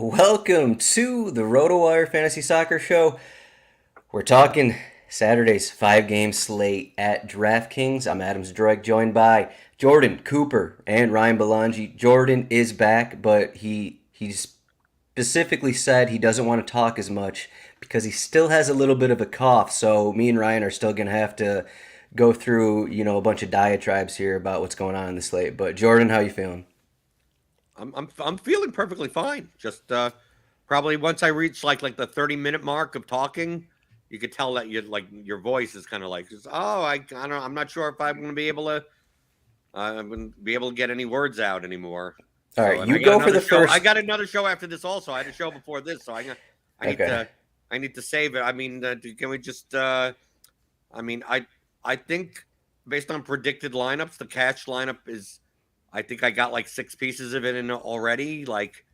Welcome to the RotoWire Fantasy Soccer Show. We're talking Saturday's five-game slate at DraftKings. I'm Adam Zdroik, joined by Jordan, Cooper, and Ryan Belongia. Jordan is back, but he specifically said he doesn't want to talk as much because he still has a little bit of a cough. So me and Ryan are still gonna have to go through a bunch of diatribes here about what's going on in the slate. But Jordan, how you feeling? I'm feeling perfectly fine. Just probably once I reach like the 30-minute mark of talking, you could tell that your voice is kind of like just, oh, I don't I'm not sure if I'm going to be able to get any words out anymore. All So right, and you I got go for another the show. I first. got another show after this also. I had a show before this, so I need Okay. to save it. I mean, can we just I mean, I think based on predicted lineups, the cash lineup is. I think I got like six pieces of it in already. Like,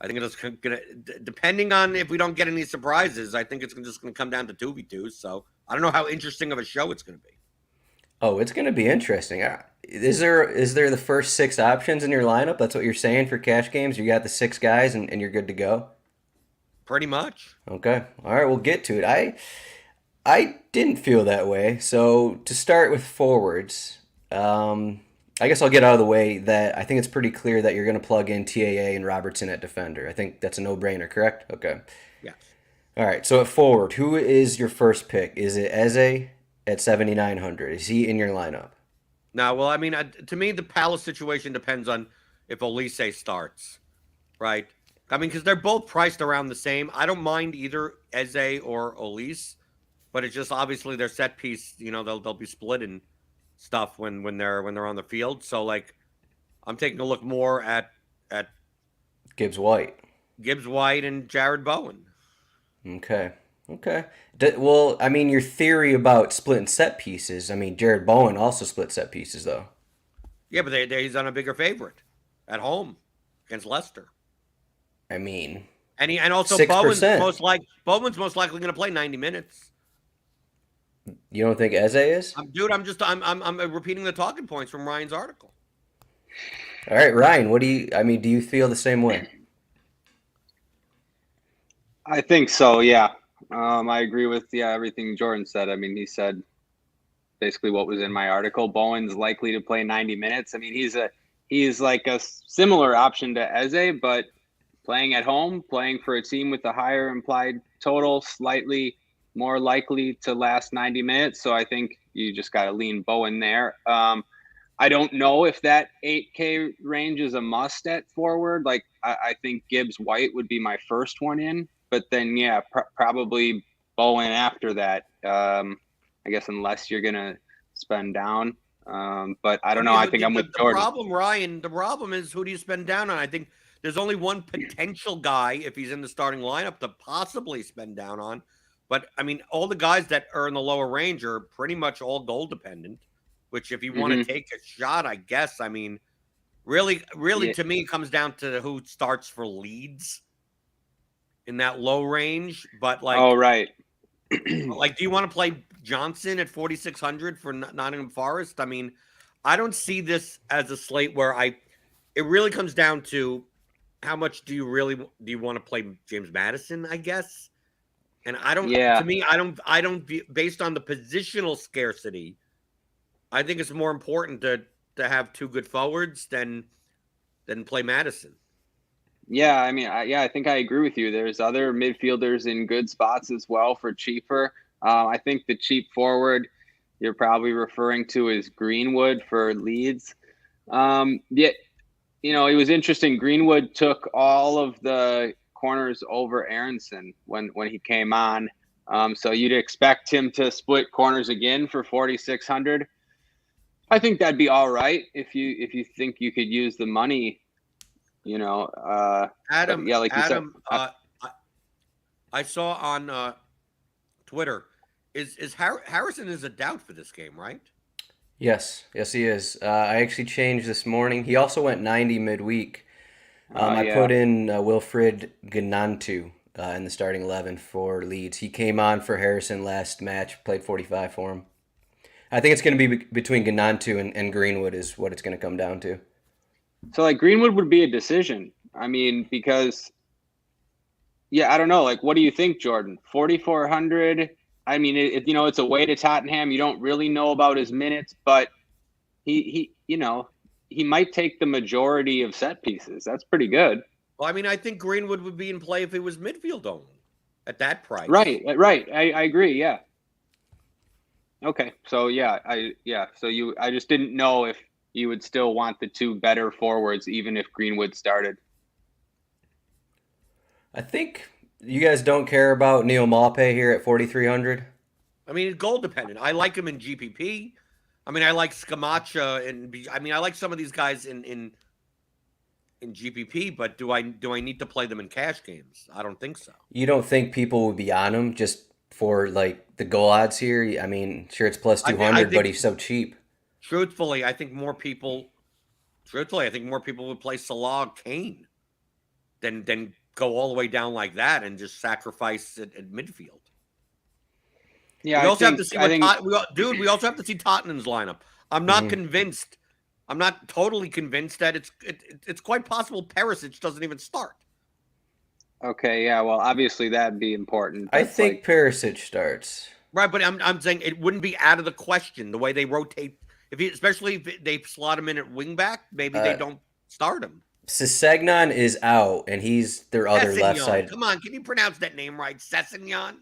I think it's gonna, depending on if we don't get any surprises, I think it's just gonna come down to 2v2. So I don't know how interesting of a show it's gonna be. Oh, it's going to be interesting. Is there the first six options in your lineup? That's what you're saying for cash games. You got the six guys and you're good to go. Pretty much. Okay. All right, we'll get to it. I didn't feel that way. So to start with forwards, I guess I'll get out of the way that I think it's pretty clear that you're going to plug in TAA and Robertson at defender. I think that's a no-brainer, correct? Okay. Yes. All right. So at forward, who is your first pick? Is it Eze at 7,900? Is he in your lineup? Now, well, I mean, to me, the Palace situation depends on if Olise starts, right? I mean, because they're both priced around the same. I don't mind either Eze or Olise, but it's just obviously their set piece. They'll be split and stuff when they're on the field. So like, I'm taking a look more at Gibbs White. Gibbs White and Jared Bowen. Okay. Okay. Well, I mean, your theory about splitting set pieces. I mean, Jared Bowen also split set pieces, though. Yeah, but he's on a bigger favorite at home against Leicester, I mean, and also 6%. Bowen's most likely going to play 90 minutes. You don't think Eze is? Dude, I'm repeating the talking points from Ryan's article. All right, Ryan. I mean, do you feel the same way? I think so. Yeah. I agree with everything Jordan said. I mean, he said basically what was in my article. Bowen's likely to play 90 minutes. I mean, he's like a similar option to Eze, but playing at home, playing for a team with a higher implied total, slightly more likely to last 90 minutes. So I think you just got to lean Bowen there. I don't know if that 8K range is a must at forward. Like, I think Gibbs White would be my first one in, but then, yeah, probably Bowen after that. I guess unless you're going to spend down. But I don't know. mean, I think I'm with the Jordan. problem, Ryan, the problem is who do you spend down on? I think there's only one potential guy if he's in the starting lineup to possibly spend down on. But I mean, all the guys that are in the lower range are pretty much all goal dependent. Which, if you want to take a shot, I guess. I mean, really, Yeah. to me, it comes down to who starts for Leeds in that low range. But Oh, right. do you want to play Johnson at 4,600 for Nottingham Forest? I mean, I don't see this as a slate where it really comes down to how much do you want to play James Madison, I guess. And Yeah. to me, I don't based on the positional scarcity, I think it's more important to have two good forwards than play Madison. Yeah, I mean, I think I agree with you. There's other midfielders in good spots as well for cheaper. I think the cheap forward you're probably referring to is Greenwood for Leeds. Yeah, it was interesting. Greenwood took all of the corners over Aronson when he came on. So you'd expect him to split corners again for 4,600. I think that'd be all right if you think you could use the money. Adam, Yeah, like you said. I saw on Twitter is Harrison is a doubt for this game, right? Yes. Yes, he is. I actually changed this morning. He also went 90 midweek. I Yeah. put in Wilfred Gnantu in the starting 11 for Leeds. He came on for Harrison last match, played 45 for him. I think it's going to be between Gnantu and Greenwood is what it's going to come down to. So like Greenwood would be a decision. I mean, because Yeah, I don't know. Like, what do you think, Jordan? 4,400. I mean, it's away to Tottenham. You don't really know about his minutes, but he might take the majority of set pieces. That's pretty good. Well, I mean, I think Greenwood would be in play if it was midfield only at that price. Right. I agree. Yeah. Okay. So I just didn't know if you would still want the two better forwards, even if Greenwood started. I think you guys don't care about Neil Maupay here at 4,300. I mean, it's goal dependent. I like him in GPP. I mean, I like Scamacca, and I mean, I like some of these guys in GPP. But do I need to play them in cash games? I don't think so. You don't think people would be on him just for like the goal odds here? I mean, sure it's plus 200, but he's so cheap. Truthfully, I think more people would play Salah, Kane, than go all the way down like that and just sacrifice it at midfield. Yeah, we also have to see we also have to see Tottenham's lineup. I'm not convinced. I'm not totally convinced that it's quite possible Perisic doesn't even start. Okay, yeah, well, obviously that'd be important. I think Perisic starts. Right, but I'm saying it wouldn't be out of the question the way they rotate. Especially if they slot him in at wing back, maybe they don't start him. Sessegnon is out, and he's their other left side. Come on, can you pronounce that name right? Sessegnon.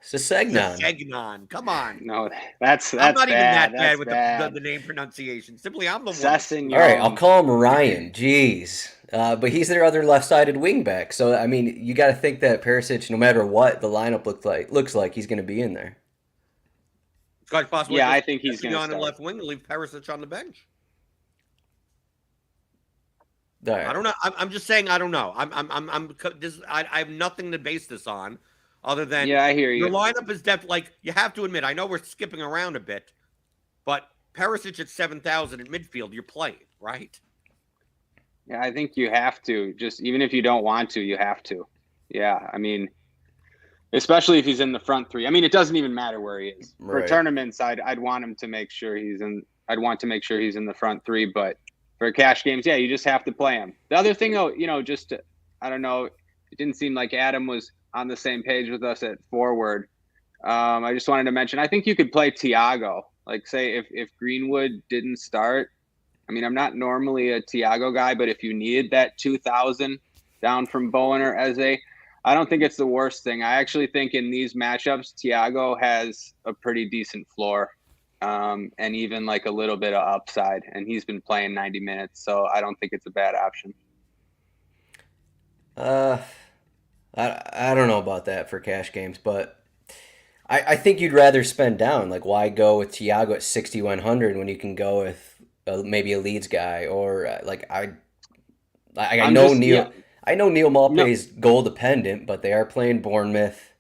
Sessegnon. Come on. No, that's I'm not bad. even that bad with bad. the name pronunciation. Simply, I'm the one. Sessegnon. All right, I'll call him Ryan. Jeez. But he's their other left-sided wingback. So, I mean, you got to think that Perisic, no matter what the lineup looks like he's going to be in there. It's quite possible. Yeah, I think he's going to on start. the left wing and leave Perisic on the bench. Right. I don't know. I'm just saying I don't know. I have nothing to base this on, other than I hear you. Your lineup is like you have to admit. I know we're skipping around a bit, but Perisic at 7,000 in midfield, you're playing, right? Yeah, I think you have to. Just even if you don't want to, you have to. Yeah, I mean, especially if he's in the front three. I mean, it doesn't even matter where he is. Right. For tournaments, I'd want him to make sure he's in. I'd want to make sure he's in the front three, but for cash games, yeah, you just have to play him. The other thing, though, I don't know, it didn't seem like Adam was on the same page with us at forward. I just wanted to mention, I think you could play Thiago. Like, say, if Greenwood didn't start, I mean, I'm not normally a Thiago guy, but if you needed that 2,000 down from Bowen or Eze, I don't think it's the worst thing. I actually think in these matchups, Thiago has a pretty decent floor. And even like a little bit of upside, and he's been playing 90 minutes, so I don't think it's a bad option. I don't know about that for cash games, but I think you'd rather spend down. Like, why go with Thiago at 6,100 when you can go with maybe a Leeds guy or I know Neil Maupay is goal dependent, but they are playing Bournemouth.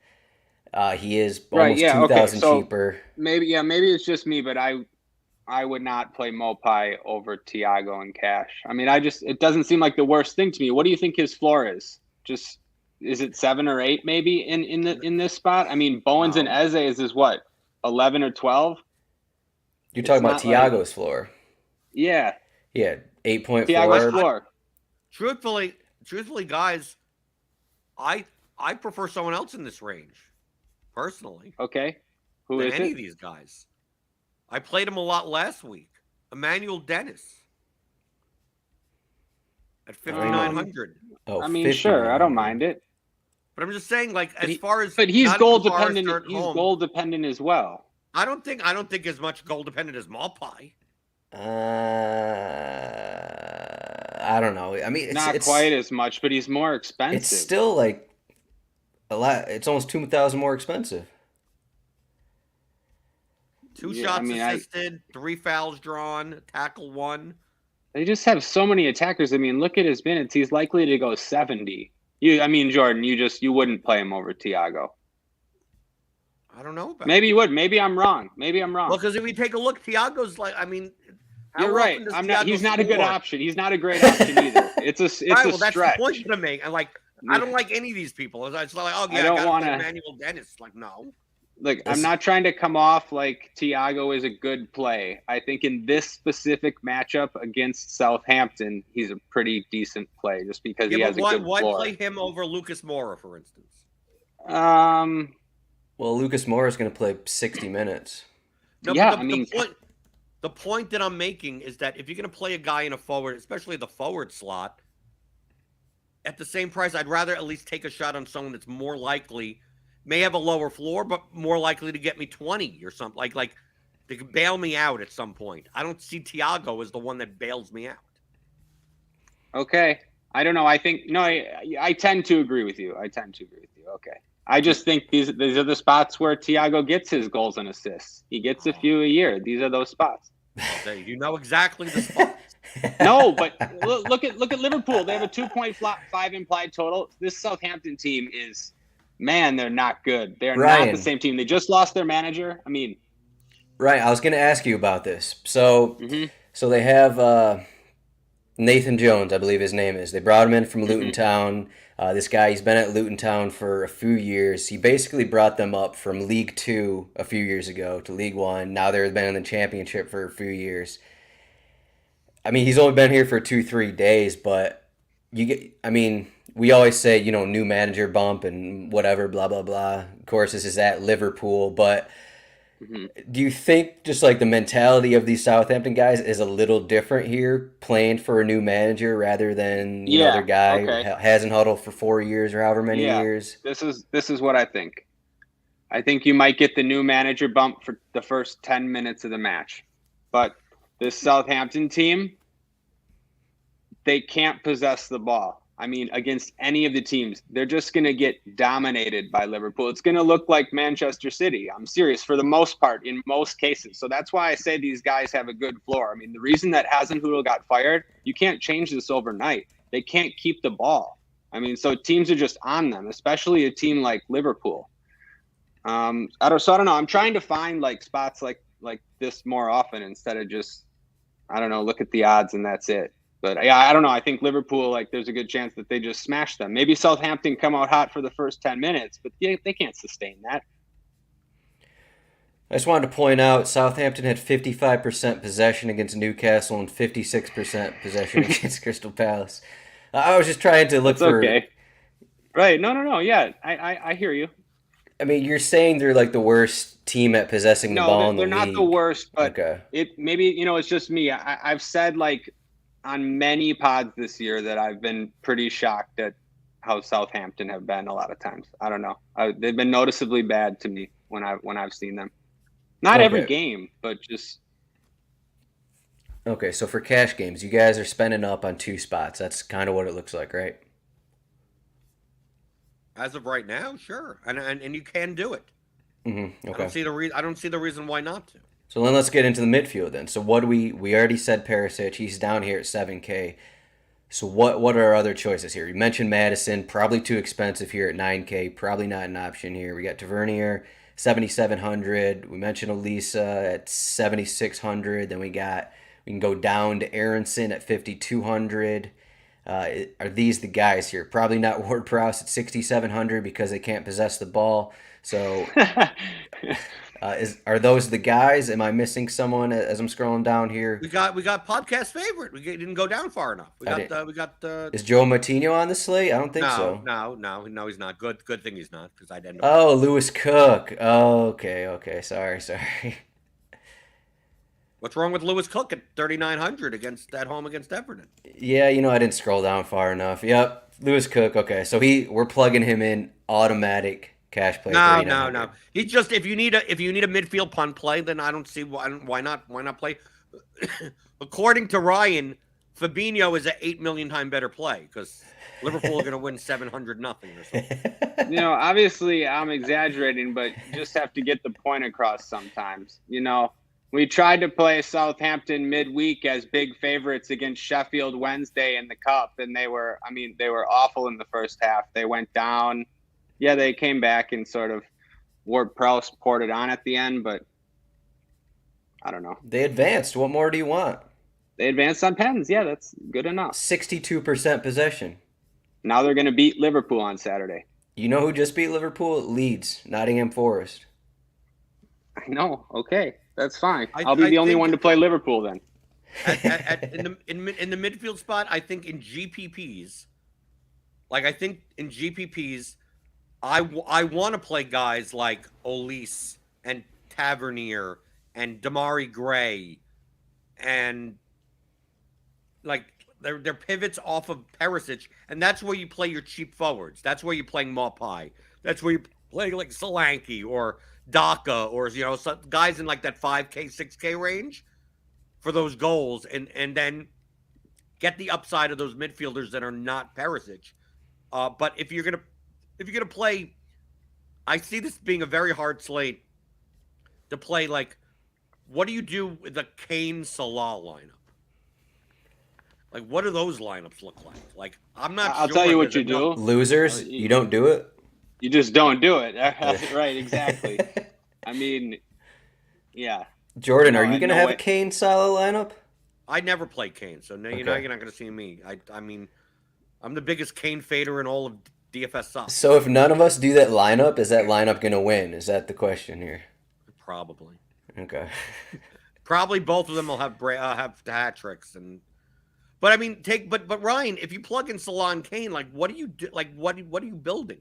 He is almost 2,000 cheaper. Maybe it's just me, but I would not play Maupay over Thiago in cash. I mean, it doesn't seem like the worst thing to me. What do you think his floor is? Just is it 7 or 8 maybe in this spot? I mean, Bowen's and Eze is what, 11 or 12? You're talking about Thiago's floor. Yeah. Yeah, 8.4. Thiago's floor. Truthfully, guys, I prefer someone else in this range. Personally. Okay. Who is any of these guys? I played him a lot last week. Emmanuel Dennis at 5,900. I mean, sure, I don't mind it. But I'm just saying, like, but he's goal dependent. He's goal dependent as well. I don't think as much goal dependent as Maupay. I don't know. I mean, it's quite as much, but he's more expensive. It's still like a lot. It's almost 2,000 more expensive. 2 shots assisted, 3 fouls drawn, tackle 1. They just have so many attackers. I mean, look at his minutes. He's likely to go 70. Jordan, you wouldn't play him over Thiago. I don't know about Maybe you would. Maybe I'm wrong. Well, because if we take a look, Thiago's like, I mean, you're right. He's not a good option. He's not a great option either. It's a stretch. That's the point to make. And like, I don't like any of these people. It's like, oh yeah, I don't want Emmanuel Dennis. Like, no. Look, I'm not trying to come off like Thiago is a good play. I think in this specific matchup against Southampton, he's a pretty decent play just because he has a good why floor. play him over Lucas Moura, for instance? Well, Lucas Moura is going to play 60 minutes. No, yeah, the point that I'm making is that if you're going to play a guy in a forward, especially the forward slot, at the same price, I'd rather at least take a shot on someone that's more likely, may have a lower floor, but more likely to get me 20 or something. Like they can bail me out at some point. I don't see Thiago as the one that bails me out. Okay. I don't know. I tend to agree with you. Okay. I just think these are the spots where Thiago gets his goals and assists. He gets a few a year. These are those spots. You know exactly the spots. No, but look at Liverpool. They have a 2.5 implied total. This Southampton team is, man, they're not good. They're not the same team. They just lost their manager. I mean, right. I was going to ask you about this. So they have Nathan Jones, I believe his name is. They brought him in from Luton Town. This guy, he's been at Luton Town for a few years. He basically brought them up from League 2 a few years ago to League 1. Now they've been in the Championship for a few years. I mean, he's only been here for 2-3 days, but we always say, new manager bump and whatever, blah, blah, blah. Of course, this is at Liverpool, but do you think just like the mentality of these Southampton guys is a little different here, playing for a new manager rather than their guy hasn't huddled for 4 years or however many years? This is what I think. I think you might get the new manager bump for the first 10 minutes of the match, but this Southampton team, they can't possess the ball. I mean, against any of the teams, they're just going to get dominated by Liverpool. It's going to look like Manchester City. I'm serious, for the most part, in most cases. So that's why I say these guys have a good floor. I mean, the reason that Hasenhüttl got fired, you can't change this overnight. They can't keep the ball. I mean, so teams are just on them, especially a team like Liverpool. I don't know. I'm trying to find like spots like this more often instead of just, I don't know, look at the odds and that's it. But yeah, I don't know. I think Liverpool, there's a good chance that they just smash them. Maybe Southampton come out hot for the first 10 minutes, but they can't sustain that. I just wanted to point out Southampton had 55% possession against Newcastle and 56% possession against Crystal Palace. I was just trying to look for. Okay. Right. No. Yeah, I hear you. I mean, you're saying they're like the worst team at possessing the ball in the league. No, they're not the worst, but it maybe it's just me. I've said on many pods this year that I've been pretty shocked at how Southampton have been a lot of times. I don't know. They've been noticeably bad to me when I've seen them. Not every game, but just. Okay, so for cash games, you guys are spending up on 2 spots. That's kind of what it looks like, right? As of right now, sure, and you can do it. Mm-hmm. Okay. I don't see the reason why not to. So then let's get into the midfield then. So what do we already said Perisic, he's down here at 7K. So what are our other choices here? You mentioned Madison, probably too expensive here at 9K, probably not an option here. We got Tavernier, 7,700. We mentioned Elisa at 7,600. Then we can go down to Aronson at 5,200. Are these the guys here? Probably not Ward-Prowse at 6,700 because they can't possess the ball. So are those the guys? Am I missing someone as I'm scrolling down here? We got podcast favorite. We didn't go down far enough. Is Joe Martino on the slate? I don't think so. No, he's not. Good thing he's not, because I'd end up. Oh, Lewis Cook. Oh, okay. Sorry. What's wrong with Lewis Cook at 3,900 at home against Everton? Yeah, I didn't scroll down far enough. Yep, Lewis Cook. Okay, so we're plugging him in automatic cash play. No. He's just if you need a midfield punt play, then I don't see why not play. According to Ryan, Fabinho is an 8 million time better play because Liverpool are going to win 700-0 or something. Obviously I'm exaggerating, but you just have to get the point across sometimes. We tried to play Southampton midweek as big favorites against Sheffield Wednesday in the Cup, and they were awful in the first half. They went down. Yeah, they came back and sort of Ward-Prowse poured it on at the end, but I don't know. They advanced. What more do you want? They advanced on pens. Yeah, that's good enough. 62% possession. Now they're going to beat Liverpool on Saturday. You know who just beat Liverpool? Leeds, Nottingham Forest. No, okay, that's fine. I I'll be the only think one to play Liverpool then. in the midfield spot, I think in GPPs, like I think in GPPs, I want to play guys like Olise and Tavernier and Damari Gray and like they're pivots off of Perisic, and that's where you play your cheap forwards. That's where you're playing Maupay. That's where you play like Solanke or Daka or some guys in like that 5K, 6K range for those goals, and then get the upside of those midfielders that are not Perisic. But if you're gonna play, I see this being a very hard slate to play. Like, what do you do with the Kane Salah lineup? Like, what do those lineups look like? Like, I'm not. I'll sure tell you what you enough. do. Losers, you don't do it. You just don't do it. Right, exactly. I mean, yeah. Jordan, are you going to have a Kane Salah lineup? I never play Kane, so no, you're not going to see me. I mean, I'm the biggest Kane fader in all of DFS stuff. So if none of us do that lineup, is that lineup going to win? Is that the question here? Probably. Okay. Probably both of them will have hat tricks, but I mean, but Ryan, if you plug in Salah and Kane, like, what do you do? Like, what are you building?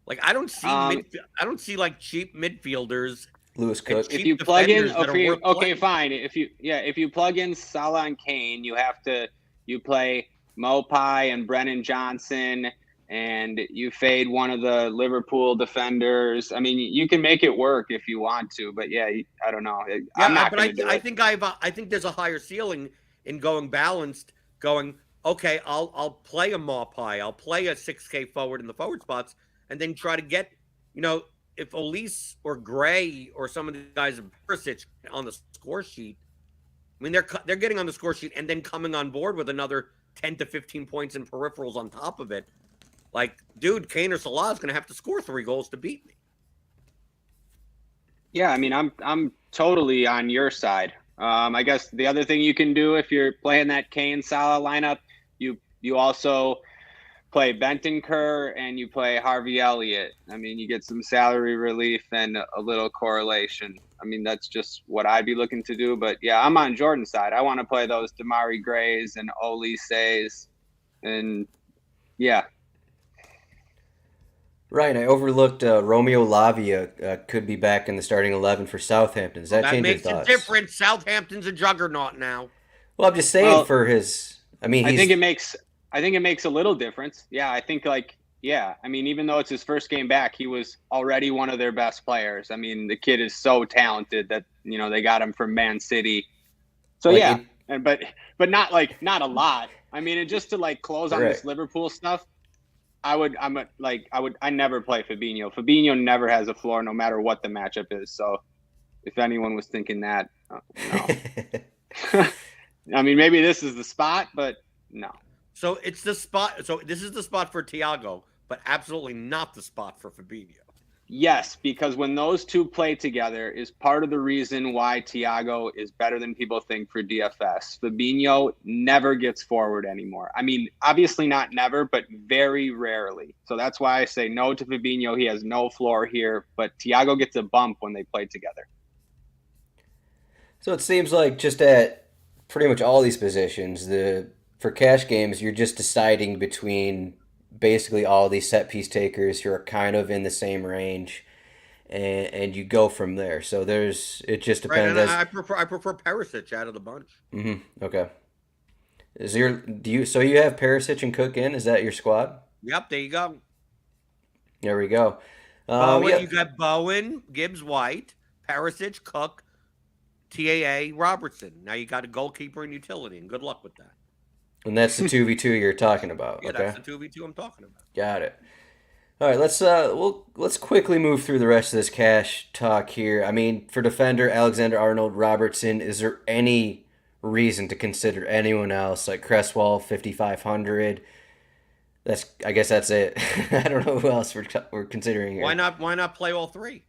Like, I don't see like cheap midfielders. Lewis Cook. If you plug in, okay, fine. If you plug in Salah and Kane, you play Maupay and Brennan Johnson, and you fade one of the Liverpool defenders. I mean, you can make it work if you want to, but yeah, I don't know. I'm not going to do it. I think there's a higher ceiling in going balanced. Going, okay, I'll play a Maupay, I'll play a 6K forward in the forward spots, and then try to get, if Olise or Gray or some of the guys in Perisic on the score sheet, I mean, they're getting on the score sheet and then coming on board with another 10 to 15 points in peripherals on top of it. Like, dude, Kane or Salah is going to have to score 3 goals to beat me. Yeah, I mean, I'm totally on your side. I guess the other thing you can do if you're playing that Kane Salah lineup, you also play Bentancur and you play Harvey Elliott. I mean, you get some salary relief and a little correlation. I mean, that's just what I'd be looking to do. But yeah, I'm on Jordan's side. I want to play those Damari Grays and Olise's, and yeah. Ryan, I overlooked Romeo Lavia could be back in the starting 11 for Southampton. Does that change your thoughts? That makes a difference. Southampton's a juggernaut now. Well, I'm just saying for his. I mean, I think it makes a little difference. Yeah, I think I mean, even though it's his first game back, he was already one of their best players. I mean, the kid is so talented that they got him from Man City. So but not a lot. I mean, and just to close on this Liverpool stuff. I never play Fabinho. Fabinho never has a floor, no matter what the matchup is. So, if anyone was thinking that, no. I mean, maybe this is the spot, but no. So it's the spot. So this is the spot for Thiago, but absolutely not the spot for Fabinho. Yes, because when those two play together is part of the reason why Thiago is better than people think for DFS. Fabinho never gets forward anymore. I mean, obviously not never, but very rarely. So that's why I say no to Fabinho. He has no floor here, but Thiago gets a bump when they play together. So it seems like just at pretty much all these positions, for cash games, you're just deciding between basically all these set piece takers who are kind of in the same range, and you go from there. So it just depends. Right, and I prefer Perisic out of the bunch. Mm-hmm. Okay. So you have Perisic and Cook in? Is that your squad? Yep, there you go. There we go. You got Bowen, Gibbs, White, Perisic, Cook, TAA, Robertson. Now you got a goalkeeper and utility, and good luck with that. And that's the 2v2 you're talking about. Yeah, okay? That's the 2v2 I'm talking about. Got it. All right, let's quickly move through the rest of this cash talk here. I mean, for defender, Alexander-Arnold, Robertson, is there any reason to consider anyone else like Cresswell, 5,500? I guess that's it. I don't know who else we're considering here. Why not play all three?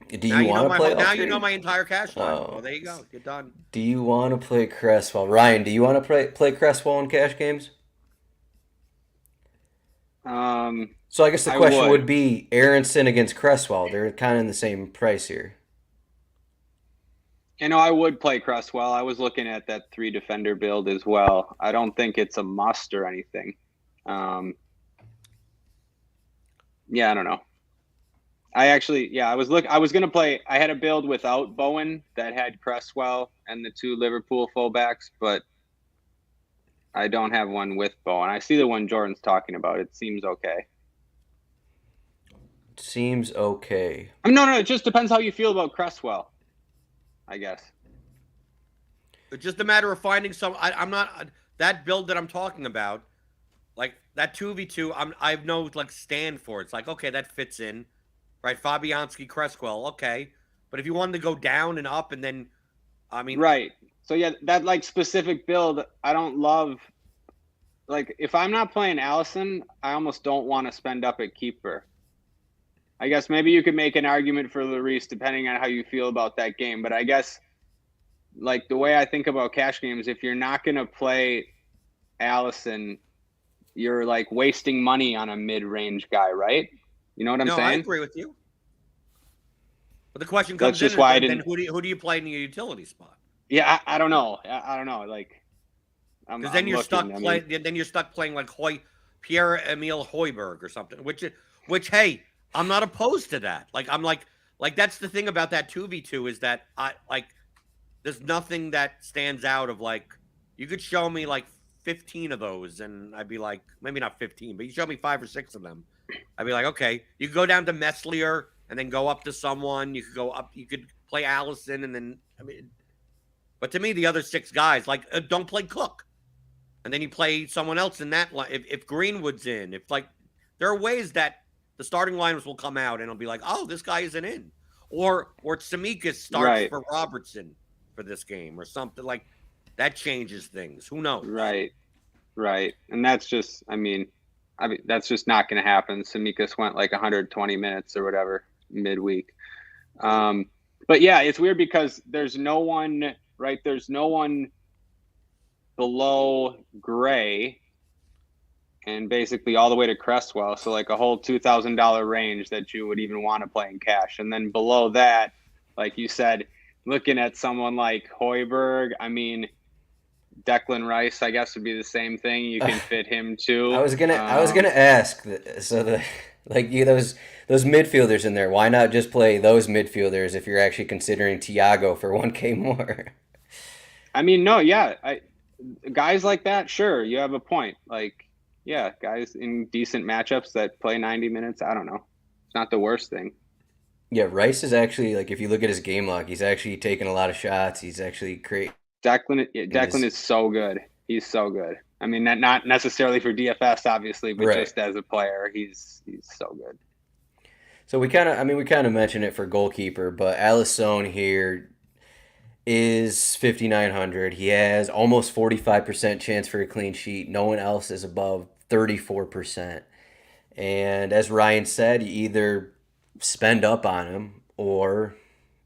Do you want to play all now three? You know my entire cash line. Oh, there you go. You're done. Do you want to play Cresswell? Ryan, do you want to play Cresswell in cash games? So I guess the I question would. would be Aronson against Cresswell. They're kind of in the same price here. I would play Cresswell. I was looking at that 3 defender build as well. I don't think it's a must or anything. Yeah, I don't know. I was gonna play. I had a build without Bowen that had Cresswell and the 2 Liverpool fullbacks, but I don't have one with Bowen. I see the one Jordan's talking about. It seems okay. Seems okay. No, it just depends how you feel about Cresswell, I guess. It's just a matter of finding some. I'm not that build that I'm talking about. Like that 2v2, I have no like stand for it. It's like, okay, that fits in, right? Fabianski, Cresswell, okay. But if you wanted to go down and up, and then, I mean, Right. So yeah, that like specific build, I don't love. Like if I'm not playing Allison, I almost don't want to spend up at keeper. I guess maybe you could make an argument for Lloris depending on how you feel about that game. But I guess like the way I think about cash games, if you're not going to play Allison, you're like wasting money on a mid-range guy, right? You know what I'm no, I saying? agree with you. But the question That's comes in just is why I then didn't. who do you play in your utility spot? Yeah, I don't know. I don't know. Like Because then I'm you're looking. stuck playing. Then you're stuck playing like Pierre Emile Hoiberg or something. Which hey, I'm not opposed to that. Like I'm like that's the thing about that 2v2 is that I like there's nothing that stands out of like you could show me like 15 of those and I'd be like maybe not 15, but you show me 5 or 6 of them. I'd be like, okay, you could go down to Meslier and then go up to someone. You could go up. You could play Allison and then I mean, but to me the other 6 guys like don't play Cook. And then you play someone else in that line. If Greenwood's in, if like there are ways that the starting lineups will come out and it'll be like, oh, this guy isn't in, or Tsimikas starts Right, for Robertson for this game or something like that changes things. Who knows? right, right. And that's just, that's just not going to happen. Samikas went like 120 minutes or whatever midweek. But yeah, it's weird because there's no one, right? There's no one below Gray and basically all the way to Cresswell. So like a whole $2,000 range that you would even want to play in cash. And then below that, like you said, looking at someone like Hoiberg, Declan Rice, I guess would be the same thing. You can fit him too. I was gonna ask. So the like you those midfielders in there. Why not just play those midfielders if you're actually considering Thiago for 1K more? No, yeah, guys like that, sure, you have a point. Like, yeah, guys in decent matchups that play 90 minutes. I don't know. It's not the worst thing. Yeah, Rice is actually like if you look at his game log, he's actually taking a lot of shots. He's actually creating Declan his is so good. He's so good. Not necessarily for DFS, obviously, but right. just as a player, he's so good. So we kind of mentioned it for goalkeeper, but Alisson here is 5,900. He has almost 45% chance for a clean sheet. No one else is above 34%. And as Ryan said, you either spend up on him or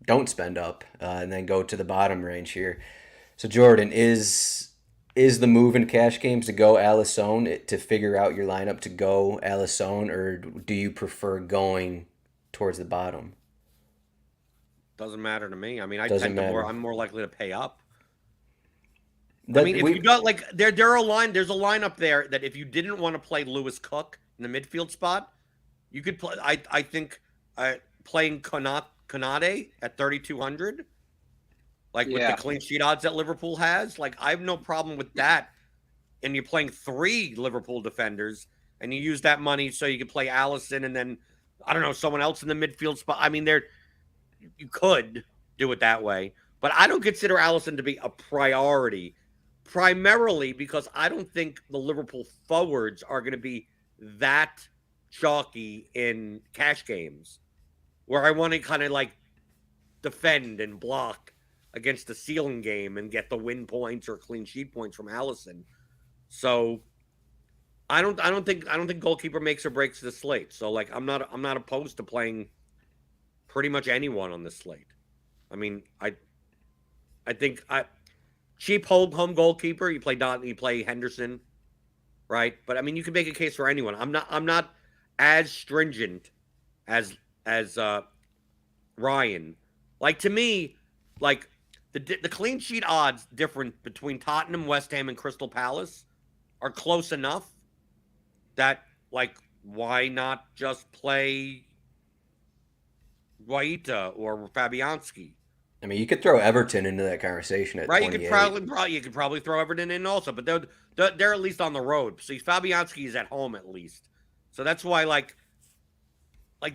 don't spend up and then go to the bottom range here. So Jordan, is the move in cash games to go Alisson to figure out your lineup to go Alisson, or do you prefer going towards the bottom? Doesn't matter to me. I Doesn't tend to matter. I'm more likely to pay up. That If you we got like there's a lineup there that if you didn't want to play Lewis Cook in the midfield spot, you could play. I think playing Konate at 3,200, like with the Yeah, clean sheet odds that Liverpool has, like I have no problem with that. And you're playing 3 Liverpool defenders, and you use that money so you can play Allison and then I don't know someone else in the midfield spot. You could do it that way, but I don't consider Allison to be a priority, primarily because I don't think the Liverpool forwards are going to be that chalky in cash games where I want to kind of like defend and block against the ceiling game and get the win points or clean sheet points from Allison. So I don't think goalkeeper makes or breaks the slate. So like I'm not opposed to playing pretty much anyone on this slate. I mean, I think cheap home goalkeeper. You play Henderson. right? But I mean, you can make a case for anyone. I'm not as stringent as Ryan. Like to me, like the clean sheet odds different between Tottenham, West Ham, and Crystal Palace are close enough that like why not just play Guaita or Fabianski? I mean, you could throw Everton into that conversation at Right, 28. you could probably throw Everton in also, but they're at least on the road. See, Fabianski is at home at least, so that's why like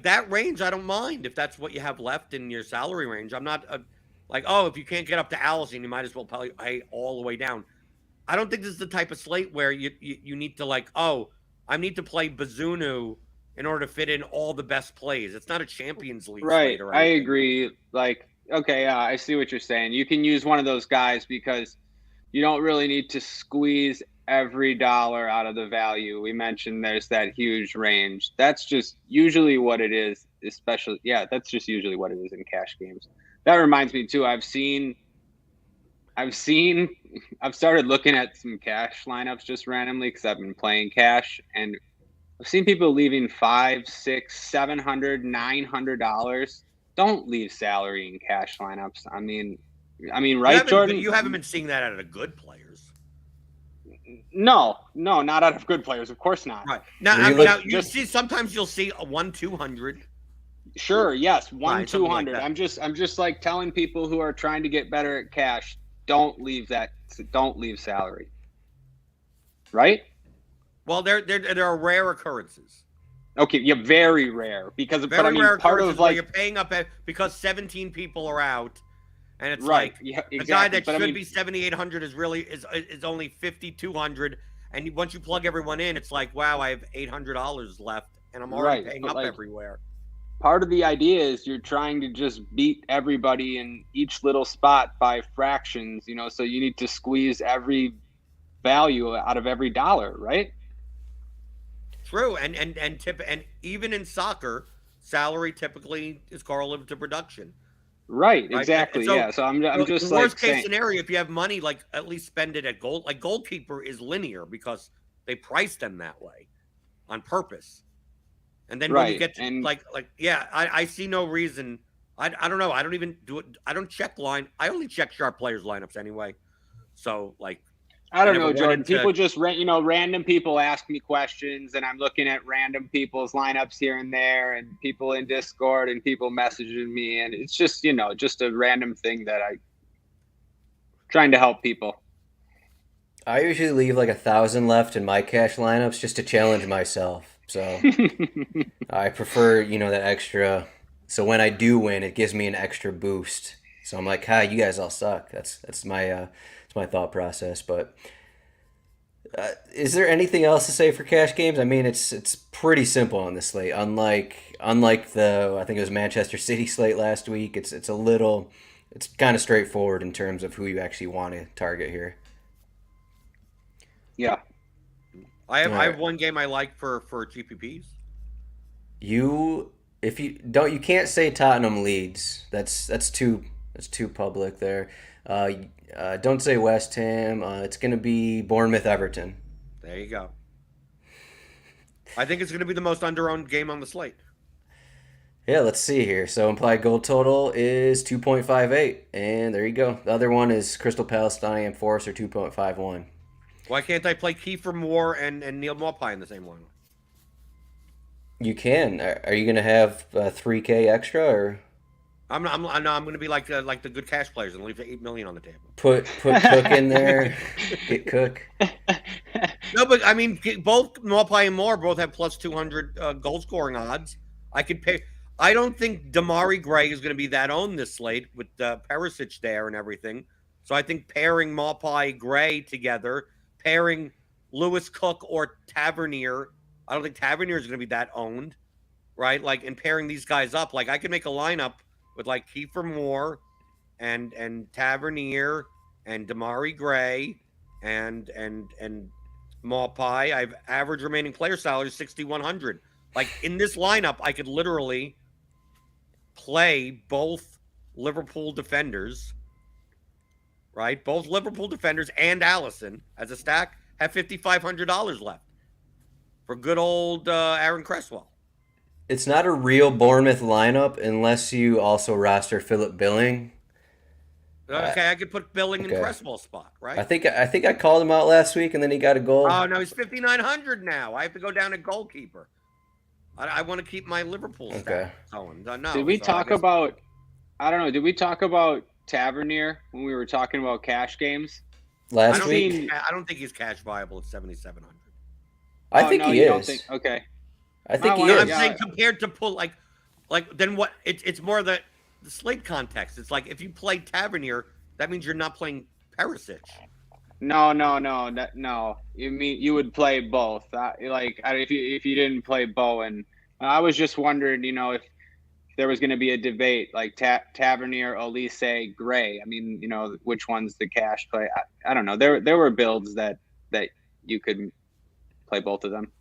that range, I don't mind if that's what you have left in your salary range. I'm not like, oh, if you can't get up to Allison, you might as well pay all the way down. I don't think this is the type of slate where you need to like, oh, I need to play Bazunu in order to fit in all the best plays. It's not a Champions League Right. slate or I anything. agree. Like, okay, I see what you're saying. You can use one of those guys because you don't really need to squeeze every dollar out of the value. We mentioned there's that huge range. That's just usually what it is, especially, yeah, that's just usually what it is in cash games. That reminds me too, I've started looking at some cash lineups just randomly because I've been playing cash, and I've seen people leaving $500, $600, $700, $900. Don't leave salary in cash lineups. I mean, right, Jordan? You haven't been seeing that out of the good players. No, not out of good players. Of course not. Right. Sometimes you'll see a 1-200. Sure, yes, Right, 1-200. like I'm just like telling people who are trying to get better at cash, don't leave salary. Right? Well, there are rare occurrences. Okay, yeah, very rare because Very but I mean rare part occurrences of where like you're paying up because 17 people are out, and it's right, like yeah, exactly. the guy that but should I mean, be 7,800 is only 5,200, and once you plug everyone in, it's like, wow, I have $800 left, and I'm already right, paying but up like, everywhere. part of the idea is you're trying to just beat everybody in each little spot by fractions, so you need to squeeze every value out of every dollar, right? True, and even in soccer, salary typically is correlative to production. Right, Right. And exactly. so Yeah. So I'm the just worst like case saying, scenario, if you have money, like at least spend it at goal. Like goalkeeper is linear because they price them that way on purpose. And then when you right. get to And yeah, I see no reason. I don't know. I don't even do it. I don't check line. I only check sharp players lineups anyway. So like I I don't never know, run Jordan. into People just random people ask me questions, and I'm looking at random people's lineups here and there, and people in Discord, and people messaging me, and it's just just a random thing that I trying to help people. I usually leave like 1,000 left in my cash lineups just to challenge myself. So I prefer, that extra. So when I do win, it gives me an extra boost. So I'm like, "Hi, you guys all suck." That's my thought process. But is there anything else to say for cash games? I mean, it's pretty simple on this slate. Unlike the I think it was Manchester City slate last week. It's kind of straightforward in terms of who you actually want to target here. Yeah. I have Alright. one game I like for GPPs. If you can't say Tottenham Leeds. That's too public there. Uh, don't say West Ham. It's gonna be Bournemouth Everton. There you go. I think it's going to be the most under-owned game on the slate. Yeah, let's see here. So implied goal total is 2.58, and there you go. The other one is Crystal Palace Nottingham Forest or 2.51. Why can't I play Kiefer Moore and Neil Maupay in the same one? You can. Are you gonna have 3K extra or I'm going to be like the good cash players and leave the 8 million on the table. put Cook in there? Get Cook. No, but I mean, both Maupay and Moore both have plus 200 goal scoring odds. I could pay. I don't think Damari Gray is going to be that owned this slate with Perisic there and everything. So I think pairing Maupay Gray together, pairing Lewis Cook or Tavernier. I don't think Tavernier is going to be that owned, right? Like, and pairing these guys up, like I could make a lineup with like Kiefer Moore and Tavernier and Damari Gray and Maupay. I've average remaining player salary 6,100. Like in this lineup, I could literally play both Liverpool defenders, right? Both Liverpool defenders and Allison as a stack, have $5,500 left for good old Aaron Cresswell. It's not a real Bournemouth lineup unless you also roster Philip Billing. Okay, I could put Billing in okay. Cresswell's spot, right? I think I called him out last week, and then he got a goal. Oh no, he's 5,900 now. I have to go down to goalkeeper. I want to keep my Liverpool stat going. No, did we talk about? I don't know. Did we talk about Tavernier when we were talking about cash games last week? I don't think he's cash viable at 7,700. I think he is. Okay. I think he is. I'm saying compared to pull like then what? It's more the Slate context. It's like if you play Tavernier, that means you're not playing Perisic. No. You mean you would play both? If you didn't play Bowen, I was just wondering, if there was going to be a debate like Tavernier, Olise, Gray. I mean, which one's the cash play? I don't know. There were builds that you could play both of them.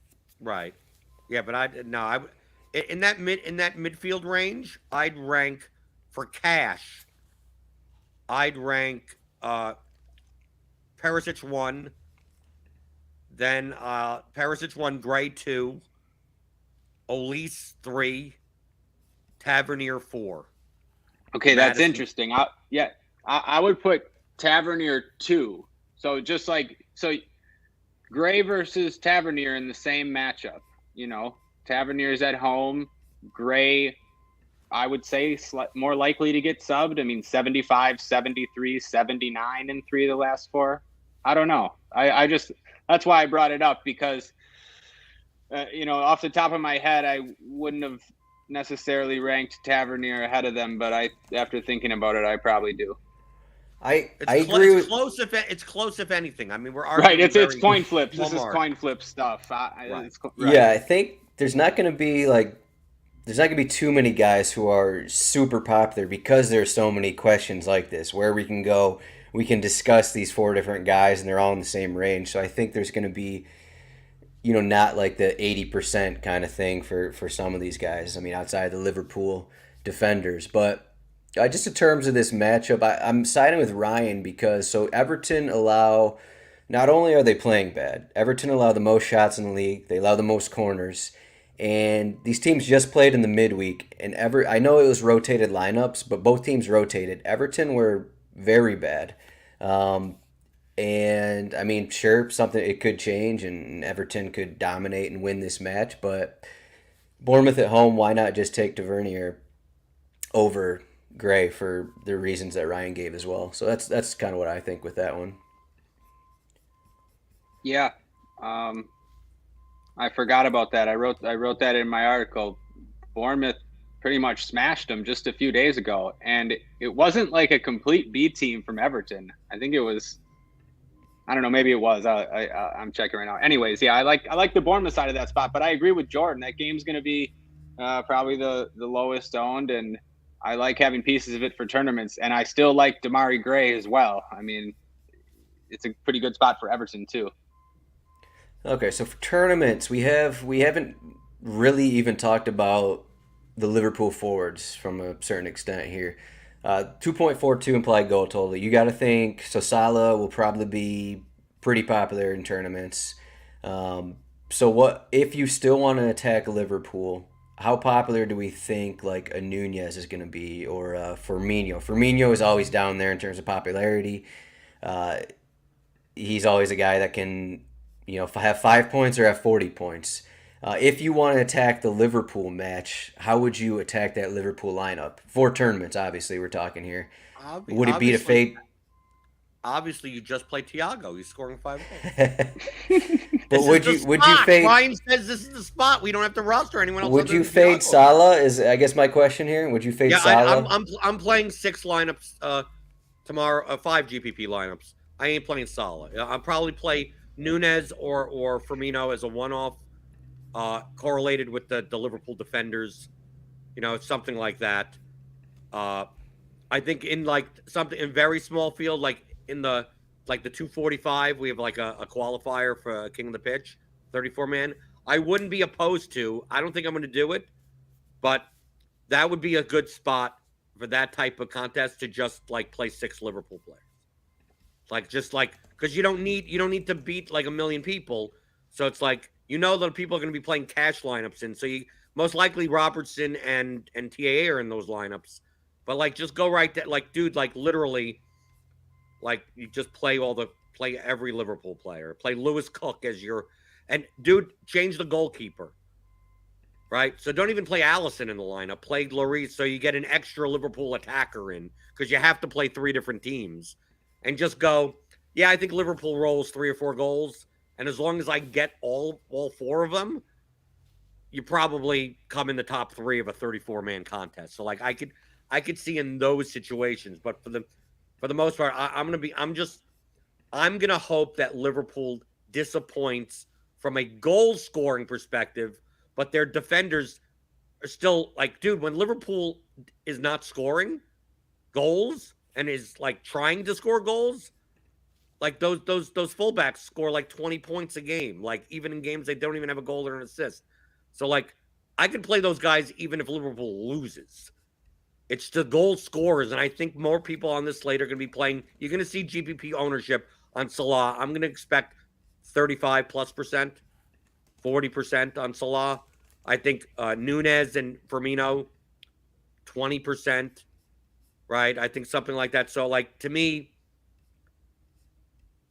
Right. Yeah, but in that midfield range, I'd rank for cash. I'd rank Perisic 1, then Perisic 1, Gray 2, Olise 3, Tavernier 4. Okay, that's interesting. I would put Tavernier 2. So Gray versus Tavernier in the same matchup. Tavernier's at home. Gray, I would say, more likely to get subbed. I mean, 75, 73, 79 in 3 of the last 4. I don't know. I just that's why I brought it up because, off the top of my head, I wouldn't have necessarily ranked Tavernier ahead of them, but after thinking about it, I probably do. I agree. It's close if anything. I mean, we're arguing right. It's coin flips. This is coin flip stuff. Right. Yeah, I think there's not going to be too many guys who are super popular because there's so many questions like this where we can go. We can discuss these 4 different guys and they're all in the same range. So I think there's going to be, not like the 80% kind of thing for some of these guys. I mean, outside the Liverpool defenders. But just in terms of this matchup, I'm siding with Ryan because Everton allow, not only are they playing bad, Everton allow the most shots in the league. They allow the most corners. And these teams just played in the midweek. And I know it was rotated lineups, but both teams rotated. Everton were very bad. And I mean, sure, it could change and Everton could dominate and win this match, but Bournemouth at home, why not just take Tavernier over Gray for the reasons that Ryan gave as well? So that's kind of what I think with that one. Yeah. I forgot about that. I wrote that in my article. Bournemouth pretty much smashed them just a few days ago, and it wasn't like a complete B team from Everton. I think it was. I don't know. Maybe it was. I'm checking right now. Anyways, yeah, I like the Bournemouth side of that spot, but I agree with Jordan. That game's going to be probably the lowest owned, and I like having pieces of it for tournaments, and I still like Damari Gray as well. I mean, it's a pretty good spot for Everton too. Okay, so for tournaments, we haven't really even talked about the Liverpool forwards from a certain extent here. 2.42 implied goal total. You got to think, so Salah will probably be pretty popular in tournaments. So what if you still want to attack Liverpool? How popular do we think like a Nunez is going to be, or Firmino? Firmino is always down there in terms of popularity. He's always a guy that can, have 5 points or have 40 points. If you want to attack the Liverpool match, how would you attack that Liverpool lineup? 4 tournaments, obviously, we're talking here. Would it be to fade? Obviously, you just play Thiago. He's scoring 5 goals. But would you fade? Ryan says this is the spot. We don't have to roster anyone else. Would you fade Salah? Is I guess my question here. Would you fade Salah? I'm playing 6 lineups tomorrow. 5 GPP lineups. I ain't playing Salah. I'll probably play Nunez or Firmino as a one-off, correlated with the Liverpool defenders. Something like that. I think in something in very small field, like in the 245, we have like a qualifier for King of the Pitch, 34-man. I wouldn't be opposed to. I don't think I'm going to do it, but that would be a good spot for that type of contest to just play 6 Liverpool players. Like just like because you don't need to beat like a million people. So it's like that people are going to be playing cash lineups in. So you most likely Robertson and TAA are in those lineups. But like just go right there, like dude, like literally, like you just play every Liverpool player. Play Lewis Cook as your and dude, change the goalkeeper. Right? So don't even play Allison in the lineup. Play Lloris so you get an extra Liverpool attacker in because you have to play three different teams. And just go, yeah, I think Liverpool rolls 3 or 4 goals. And as long as I get all four of them, you probably come in the top three of a 34-man contest. So like I could see in those situations, but for the most part, I'm gonna hope that Liverpool disappoints from a goal scoring perspective, but their defenders are still like, dude, when Liverpool is not scoring goals and is like trying to score goals, like those fullbacks score like 20 points a game, like even in games they don't even have a goal or an assist. So like I could play those guys even if Liverpool loses. It's the goal scorers, and I think more people on this slate are going to be playing. You're going to see GPP ownership on Salah. I'm going to expect 35+%, 40% on Salah. I think Nunez and Firmino, 20%, right? I think something like that. So, like, to me,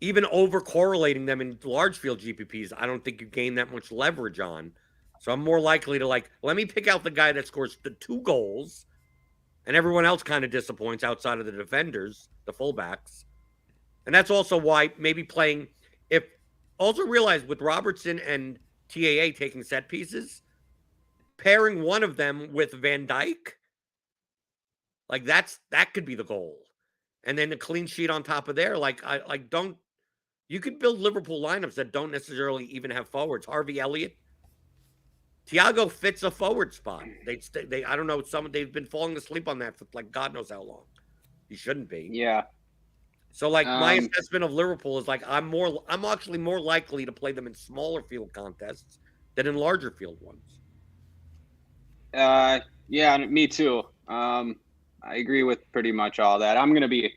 even over correlating them in large field GPPs, I don't think you gain that much leverage on. So I'm more likely to, like, let me pick out the guy that scores the 2 goals, and everyone else kind of disappoints outside of the defenders, the fullbacks. And that's also why maybe playing, also realize with Robertson and TAA taking set pieces, pairing one of them with Van Dijk, like that could be the goal. And then a clean sheet on top of there, you could build Liverpool lineups that don't necessarily even have forwards. Harvey Elliott, Thiago fits a forward spot. They I don't know, they've been falling asleep on that for like God knows how long. He shouldn't be. Yeah. So like my assessment of Liverpool is like I'm actually more likely to play them in smaller field contests than in larger field ones. Yeah, me too. I agree with pretty much all that. I'm gonna be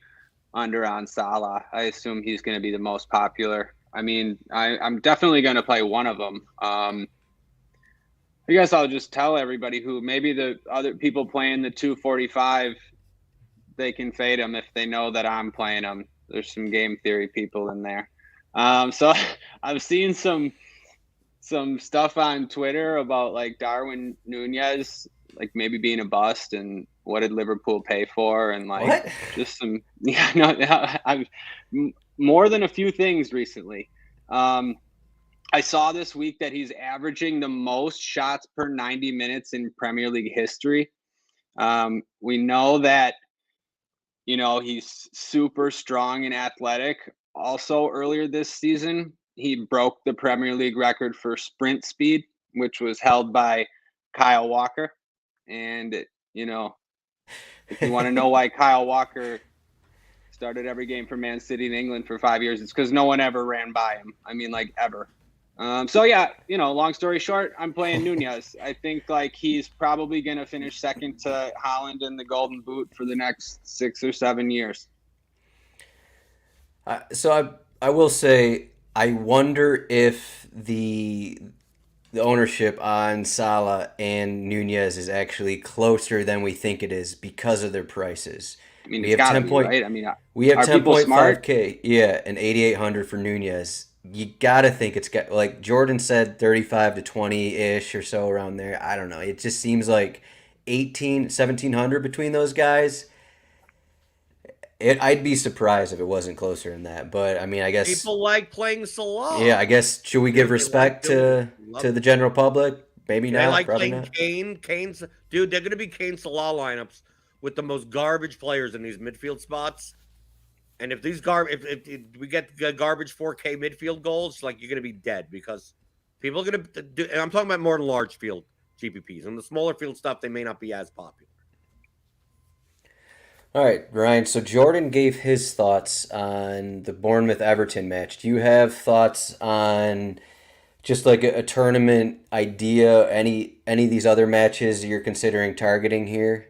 under on Salah. I assume he's gonna be the most popular. I mean, I'm definitely gonna play one of them. I guess I'll just tell everybody who maybe the other people playing the 245, they can fade them if they know that I'm playing them. There's some game theory people in there. So I've seen some stuff on Twitter about like Darwin Nunez, like maybe being a bust and what did Liverpool pay for, and like What? just some I've more than a few things recently. I saw this week that he's averaging the most shots per 90 minutes in Premier League history. We know that, he's super strong and athletic. Also, earlier this season, he broke the Premier League record for sprint speed, which was held by Kyle Walker. And, if you want to know why Kyle Walker started every game for Man City in England for 5 years, it's because no one ever ran by him. I mean, like, ever. So yeah, long story short, I'm playing Nunez. I think like he's probably going to finish second to Haaland in the Golden Boot for the next 6 or 7 years. So I will say I wonder if the ownership on Salah and Nunez is actually closer than we think it is because of their prices. I mean, We it's have got to 10 be, point, right? I mean, we have are people smart? 10.5K, yeah, and 8,800 for Nunez. You gotta think it's got, like Jordan said, 35 to 20-ish or so around there. I don't know. It just seems like 1,700 between those guys. I'd be surprised if it wasn't closer than that. But I mean, I guess People like playing Salah. yeah. I guess should we give respect to the general public? Maybe They not. like Probably playing not. Kane's dude. They're going to be Kane Salah lineups with the most garbage players in these midfield spots. And if these if we get garbage 4K midfield goals, like you're going to be dead because people are going to do. And I'm talking about more than large field GPPs. And the smaller field stuff, they may not be as popular. All right, Ryan. So Jordan gave his thoughts on the Bournemouth Everton match. Do you have thoughts on just like a tournament idea? Any of these other matches you're considering targeting here?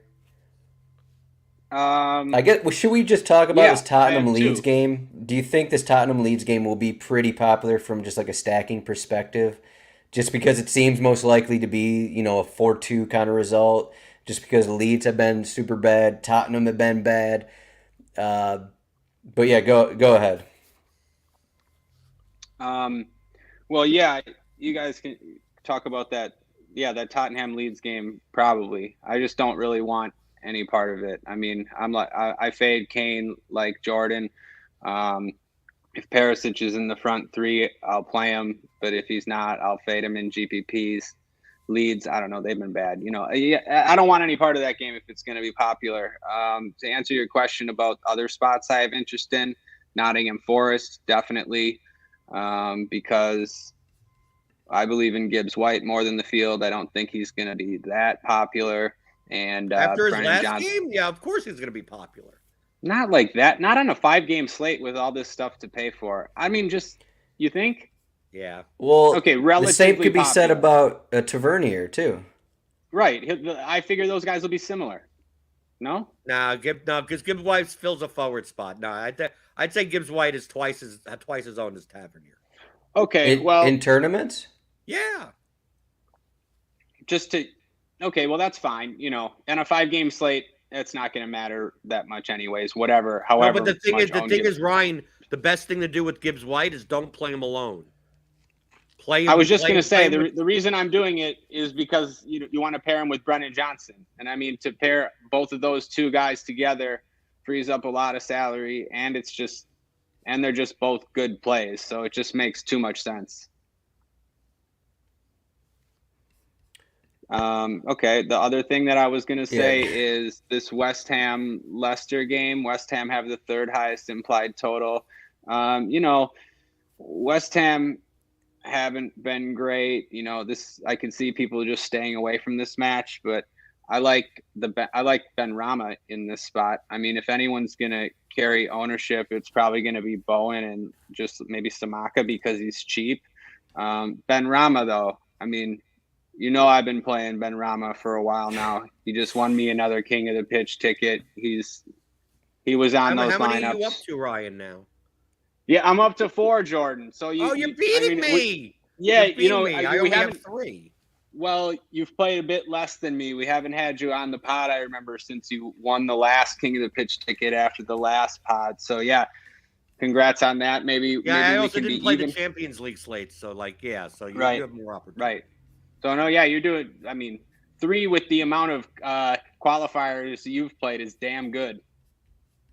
I guess. Well, should we just talk about Yeah, this I Tottenham have Leeds two. game? Do you think this Tottenham Leeds game will be pretty popular from just like a stacking perspective? Just because it seems most likely to be, a 4-2 kind of result. Just because Leeds have been super bad, Tottenham have been bad. Uh, but yeah, go ahead. Um, well, yeah, you guys can talk about that. Yeah, that Tottenham Leeds game probably. I just don't really want any part of it. I mean, I fade Kane like Jordan. Um, if Perisic is in the front three, I'll play him. But if he's not, I'll fade him in GPPs. Leeds, I don't know. They've been bad. Yeah, I don't want any part of that game if it's going to be popular. To answer your question about other spots I have interest in, Nottingham Forest, definitely, because I believe in Gibbs White more than the field. I don't think he's going to be that popular. And After his Brennan last Johnson, game, yeah, of course he's going to be popular. not like that. Not on a 5-game slate with all this stuff to pay for. I mean, just you think? Yeah. Well, Okay, the same relatively could be said popular. about Tavernier too. Right. I figure those guys will be similar. No? Because Gibbs White fills a forward spot. No, I'd say Gibbs White is twice as owned as Tavernier. Okay, In well, tournaments? Yeah. just to okay, well that's fine. And a 5-game slate, it's not going to matter that much anyways. Whatever, No, however but the thing much owned is, Ryan, the best thing to do with Gibbs White is don't play him alone. Play him. I was just going to say play him the reason I'm doing it is because you want to pair him with Brennan Johnson, and I mean to pair both of those two guys together frees up a lot of salary, and they're just both good plays, so it just makes too much sense. Okay, the other thing that I was going to say is this West Ham Leicester game. West Ham have the third highest implied total. West Ham haven't been great. I can see people just staying away from this match, but I like Ben Rama in this spot. I mean, if anyone's going to carry ownership, it's probably going to be Bowen and just maybe Samaka because he's cheap. Ben Rama, though, I mean, I've been playing Ben Rama for a while now. He just won me another King of the Pitch ticket. He was on those lineups. How many are you up to, Ryan, now? Yeah, I'm up to 4, Jordan. So you're beating me. Yeah, I only have 3. Well, you've played a bit less than me. We haven't had you on the pod, I remember, since you won the last King of the Pitch ticket after the last pod. So yeah, congrats on that. Maybe I also we can didn't play even. The Champions League slate, so so you have more opportunity. Right. So no, yeah, you're doing. I mean, 3 with the amount of qualifiers you've played is damn good.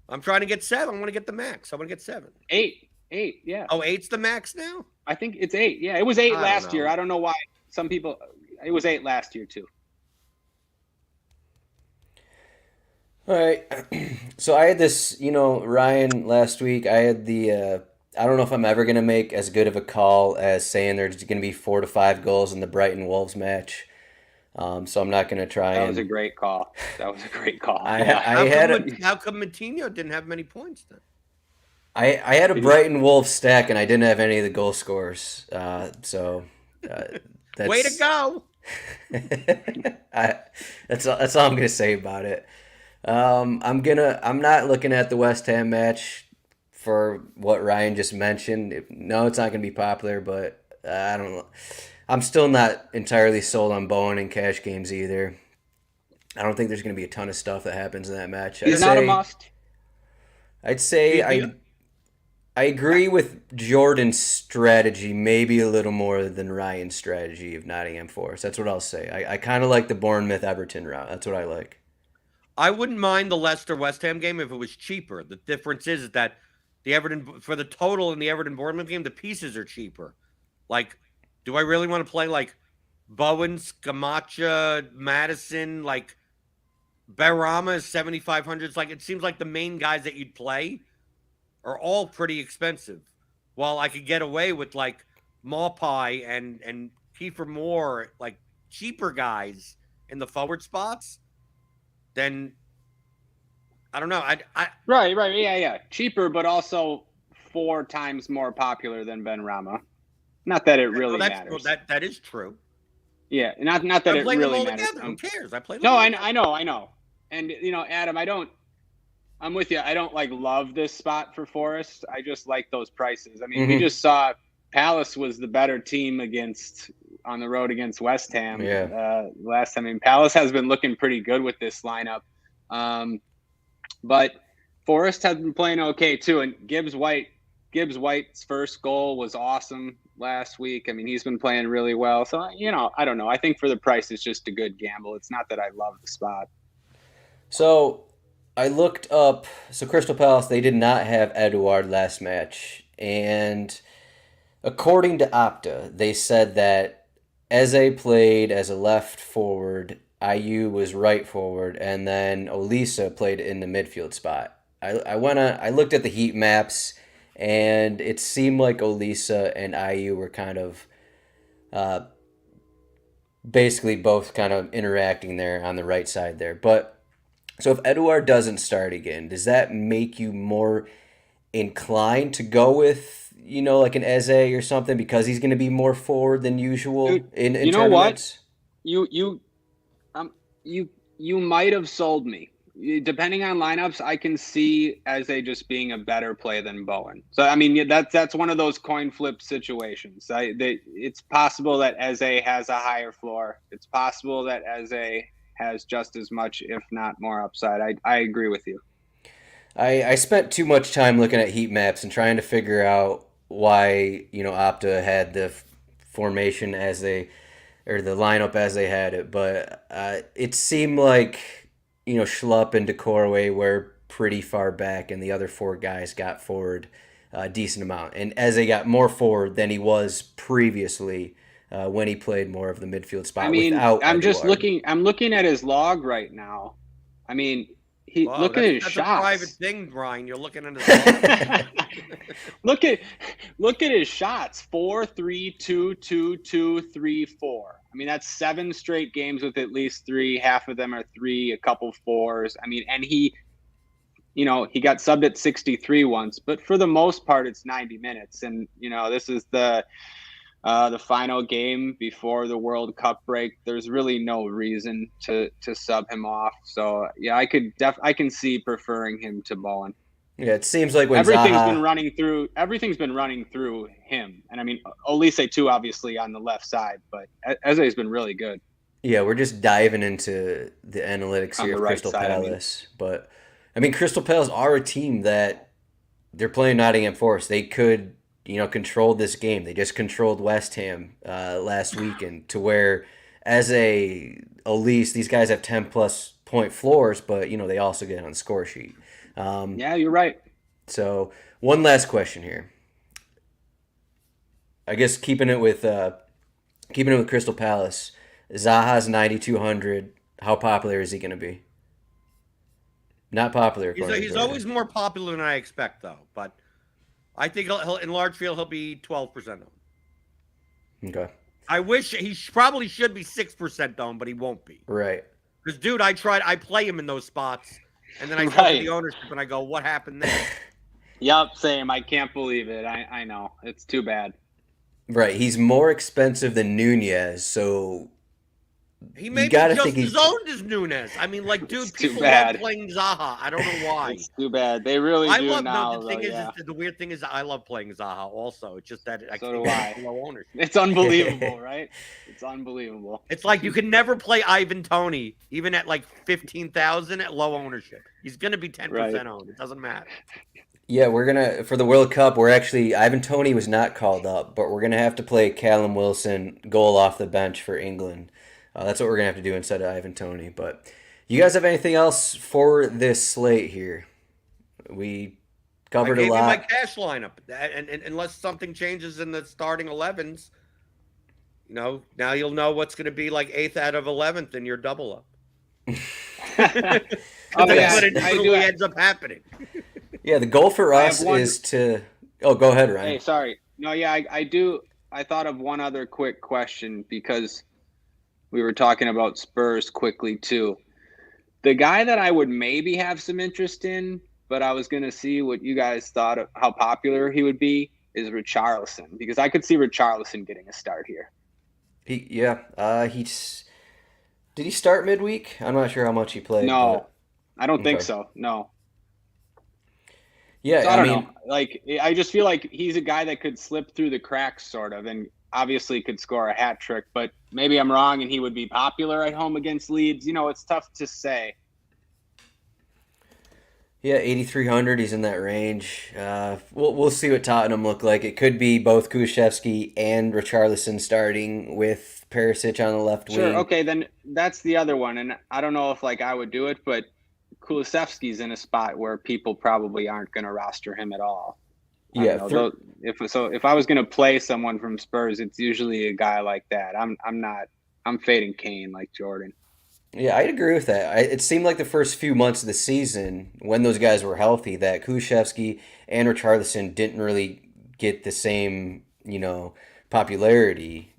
I'm trying to get 7. I want to get the max. I want to get 7. 8, yeah. Oh, 8's the max now? I think it's 8. Yeah, it was 8 last year. I don't know why some people. It was 8 last year too. All right. So I had this, Ryan, last week. I had the. I don't know if I'm ever going to make as good of a call as saying there's going to be 4 to 5 goals in the Brighton Wolves match. So I'm not going to try. That was a great call. How come Matinho didn't have many points then? I had a Brighton Wolves stack and I didn't have any of the goal scorers. That's way to go. That's all I'm gonna say about it. I'm not looking at the West Ham match for what Ryan just mentioned. No, it's not gonna be popular, but I don't know. I'm still not entirely sold on Bowen and cash games either. I don't think there's gonna be a ton of stuff that happens in that match. It's not a must. I'd say I agree with Jordan's strategy, maybe a little more than Ryan's strategy of Nottingham Forest. That's what I'll say. I kind of like the Bournemouth-Everton route. That's what I like. I wouldn't mind the Leicester-West Ham game if it was cheaper. The difference is that the Everton, for the total in the Everton-Bournemouth game, the pieces are cheaper. Like, do I really want to play, like, Bowen, Scamacca, Madison, like, Berama is 7,500. Like, it seems like the main guys that you'd play are all pretty expensive. While I could get away with like Maupai and Kiefer Moore, like cheaper guys in the forward spots, then I don't know. Right, yeah. Cheaper, but also 4 times more popular than Ben Rama. Not that it really matters. That is true. Yeah, not that it really matters. Who cares? I play them No, all together. I know. And Adam, I don't I'm with you. I don't love this spot for Forest. I just like those prices. I mean, Mm-hmm. we just saw Palace was the better team on the road against West Ham last time. I mean, Palace has been looking pretty good with this lineup, but Forest has been playing okay too. And Gibbs White's first goal was awesome last week. I mean, he's been playing really well. So I don't know. I think for the price, it's just a good gamble. It's not that I love the spot. So I looked up. So Crystal Palace, they did not have Eduard last match, and according to Opta, they said that Eze played as a left forward, IU was right forward, and then Olisa played in the midfield spot. I looked at the heat maps, and it seemed like Olisa and IU were kind of uh, basically both kind of interacting there on the right side there. But so if Eduard doesn't start again, does that make you more inclined to go with, like an Eze or something because he's going to be more forward than usual Dude, in you know tournaments? what? You might have sold me. Depending on lineups, I can see Eze just being a better play than Bowen. So I mean, that's one of those coin flip situations. It's possible that Eze has a higher floor. It's possible that Eze has just as much, if not more, upside. I agree with you. I spent too much time looking at heat maps and trying to figure out why, Opta had the formation or the lineup as they had it, but it seemed like, Schlupp and Decorway were pretty far back, and the other four guys got forward a decent amount. And Eze got more forward than he was previously when he played more of the midfield spot I mean, without I'm just Eduard. I'm looking at his log right now. I mean, Wow, look at his that's shots. a private thing, Brian. You're looking at his look at his shots. 4, 3, 2, 2, 2, 3, 4. I mean, that's 7 straight games with at least 3. Half of them are 3, a couple 4s. I mean, and he got subbed at 63 once, but for the most part, it's 90 minutes. And, this is the final game before the World Cup break. There's really no reason to sub him off. So yeah, I can see preferring him to Bowen. Yeah, it seems like when Everything's Zaha. been running through him, and I mean Olise too, obviously on the left side, but Eze's been really good. Yeah, we're just diving into the analytics On here the of right Crystal side, Palace. But, I mean, Crystal Palace are a team that they're playing Nottingham Forest. They could, control this game. They just controlled West Ham last weekend to where, as Elise, these guys have 10-plus point floors, but, they also get on the score sheet. Yeah, you're right. So, one last question here. I guess keeping it with Crystal Palace, Zaha's 9,200. How popular is he going to be? Not popular. He's always more popular than I expect, though. But I think he'll in large field he'll be 12% owned. Okay. I wish he probably should be 6% owned, but he won't be. Right. Because, dude, I play him in those spots, and then I look at the ownership and I go, "What happened there?" Yep, same. I can't believe it. I know. It's too bad. Right. He's more expensive than Nunez, so he may be just as owned as Nunez. I mean, dude, people love playing Zaha. I don't know why. It's too bad. They really do now. No, the weird thing is I love playing Zaha also. It's just that I can't get low ownership. It's unbelievable, right? It's unbelievable. It's like you can never play Ivan Toney, even at 15,000 at low ownership. He's going to be 10% owned. It doesn't matter. Yeah, we're going to, for the World Cup, Ivan Toney was not called up, but we're going to have to play Callum Wilson goal off the bench for England. That's what we're going to have to do instead of Ivan Toney. But you guys have anything else for this slate here? We covered a lot. I gave you my cash lineup. And unless something changes in the starting 11s, now you'll know what's going to be 8th out of 11th in your double up. That's what it ends up happening. Yeah, the goal for us is to... Oh, go ahead, Ryan. Hey, sorry. No, yeah, I do. I thought of one other quick question because we were talking about Spurs quickly too. The guy that I would maybe have some interest in, but I was going to see what you guys thought of how popular he would be, is Richarlison, because I could see Richarlison getting a start here. Did he start midweek? I'm not sure how much he played. No, I don't think so. No. Yeah, So I I don't mean, know. Like, I just feel like he's a guy that could slip through the cracks, sort of, and obviously could score a hat trick. But maybe I'm wrong, and he would be popular at home against Leeds. You know, it's tough to say. yeah, 8,300. He's in that range. We'll see what Tottenham look like. It could be both Kulusevski and Richarlison starting with Perisic on the left Sure. wing. Okay, then that's the other one, and I don't know if like I would do it, but Kulusevski's in a spot where people probably aren't going to roster him at all. I Yeah, don't know. If I was going to play someone from Spurs, it's usually a guy like that. I'm not. I'm fading Kane like Jordan. yeah, I'd agree with that. It seemed like the first few months of the season, when those guys were healthy, that Kulusevski and Richarlison didn't really get the same, popularity.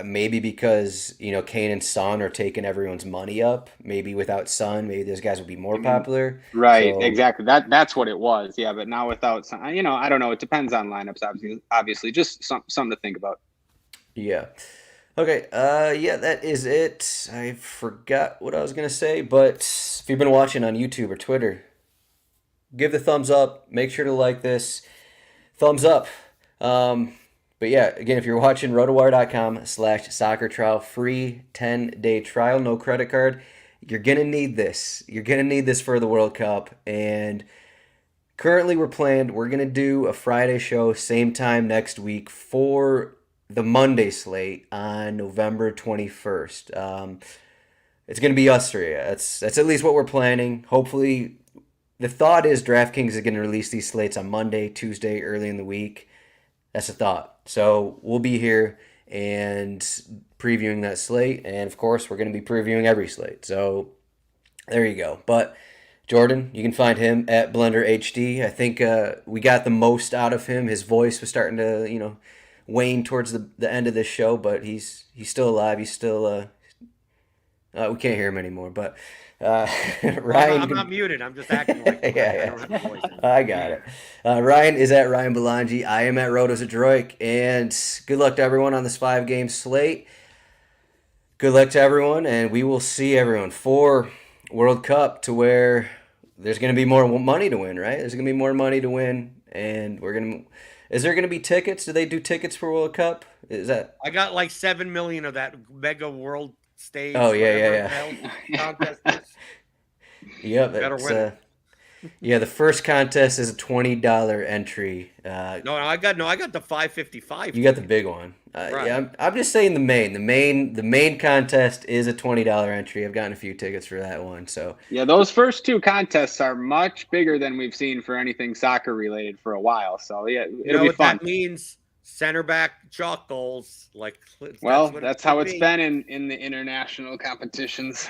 Maybe because Kane and Son are taking everyone's money up. Maybe without Son, maybe those guys would be more popular. Right, So exactly. That's what it was. Yeah, but now without some, I don't know. It depends on lineups. Obviously, just something to think about. yeah. Okay, yeah, that is it. I forgot what I was gonna say, but if you've been watching on YouTube or Twitter, give the thumbs up. Make sure to like this. Thumbs up. But yeah, again, if you're watching rotowire.com/soccer trial, free 10-day trial, no credit card. You're gonna need this. You're gonna need this for the World Cup. And currently we're gonna do a Friday show, same time next week for the Monday slate on November 21st. It's going to be us three. That's at least what we're planning. Hopefully, the thought is DraftKings is going to release these slates on Monday, Tuesday, early in the week. That's the thought. So we'll be here and previewing that slate. And of course, we're going to be previewing every slate. So there you go. But Jordan, you can find him at Blender HD. I think we got the most out of him. His voice was starting to, wane towards the end of this show, but he's still alive. He's still we can't hear him anymore. But Ryan, I'm not muted. I'm just acting like yeah, I don't have a voice. I got it. Ryan is at Ryan Belongia. I am at Zdroik. And good luck to everyone on this 5-game slate. Good luck to everyone, and we will see everyone for World Cup, to where there's going to be more money to win, right? There's going to be more money to win, and is there going to be tickets? Do they do tickets for World Cup? Is that? I got like 7 million of that mega world stage. Oh yeah. Contest is. Yep. Better win. Yeah, the first contest is a $20 entry. No, I got the 555. You got the big one. Right. Yeah, I'm just saying the main contest is a $20 entry. I've gotten a few tickets for that one. So yeah, those first two contests are much bigger than we've seen for anything soccer related for a while. So yeah, it'll be fun. That means center back chalk goals. That's how it's been in the international competitions.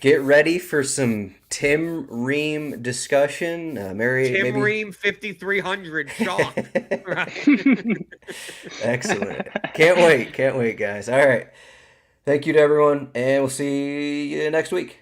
get ready for some Tim Ream discussion. Tim Ream 5,300 chalk. Excellent. Can't wait, guys. All right. Thank you to everyone, and we'll see you next week.